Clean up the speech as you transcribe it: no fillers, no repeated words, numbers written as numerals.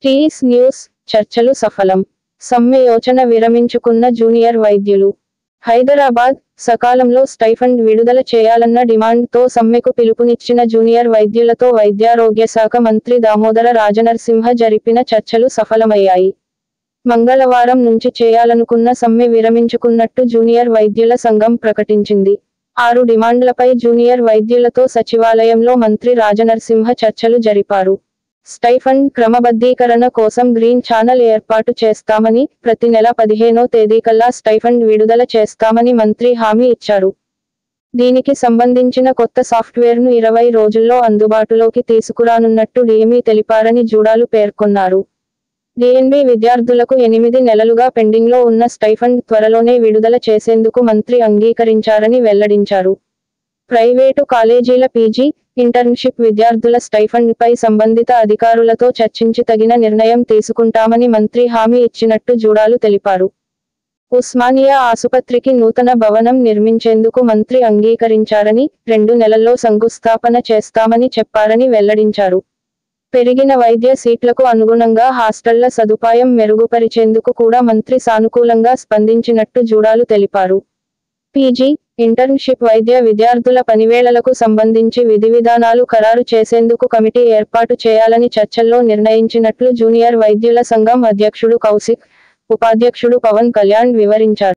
TS news చర్చలు సఫలం. సమ్మె యోచన విరమించుకున్న జూనియర్ వైద్యులు. హైదరాబాద్ సకాలంలో స్టైఫండ్ విడుదల చేయాలన్న డిమాండ్తో సమ్మెకు పిలుపునిచ్చిన జూనియర్ వైద్యులతో వైద్యారోగ్య శాఖ మంత్రి దామోదర రాజనరసింహ జరిపిన చర్చలు సఫలమయ్యాయి. మంగళవారం నుంచి చేయాలనుకున్న సమ్మె విరమించుకున్నట్టు జూనియర్ వైద్యుల సంఘం ప్రకటించింది. 6 డిమాండ్లపై జూనియర్ వైద్యులతో సచివాలయంలో మంత్రి రాజనరసింహ చర్చలు జరిపారు. స్టైఫండ్ క్రమబద్ధీకరణ కోసం గ్రీన్ ఛానల్ ఏర్పాటు చేస్తామని, ప్రతి నెల 15వ తేదీకల్లా స్టైఫండ్ విడుదల చేస్తామని మంత్రి హామీ ఇచ్చారు. దీనికి సంబంధించిన కొత్త సాఫ్ట్వేర్ను 20 రోజుల్లో అందుబాటులోకి తీసుకురానున్నట్టు డీఎంఈ తెలిపారని జూడాలు పేర్కొన్నారు. డీఎన్బీ విద్యార్థులకు 8 నెలలుగా పెండింగ్లో ఉన్న స్టైఫండ్ త్వరలోనే విడుదల చేసేందుకు మంత్రి అంగీకరించారని వెల్లడించారు. ప్రైవేటు కాలేజీల పీజీ, ఇంటర్న్షిప్ విద్యార్థుల స్టైఫండ్పై సంబంధిత అధికారులతో చర్చించి తగిన నిర్ణయం తీసుకుంటామని మంత్రి హామీ ఇచ్చినట్టు జూడాలు తెలిపారు. ఉస్మానియా ఆసుపత్రికి నూతన భవనం నిర్మించేందుకు మంత్రి అంగీకరించారని, 2 నెలల్లో శంకుస్థాపన చేస్తామని చెప్పారని వెల్లడించారు. పెరిగిన వైద్య సీట్లకు అనుగుణంగా హాస్టళ్ల సదుపాయం మెరుగుపరిచేందుకు కూడా మంత్రి సానుకూలంగా స్పందించినట్టు జూడాలు తెలిపారు. పీజీ, ఇంటర్న్షిప్ వైద్య విద్యార్థుల పనివేళలకు సంబంధించి విధివిధానాలు ఖరారు చేసేందుకు కమిటీ ఏర్పాటు చేయాలని చర్చల్లో నిర్ణయించినట్లు జూనియర్ వైద్యుల సంఘం అధ్యక్షుడు కౌశిక్, ఉపాధ్యక్షుడు పవన్ కళ్యాణ్ వివరించారు.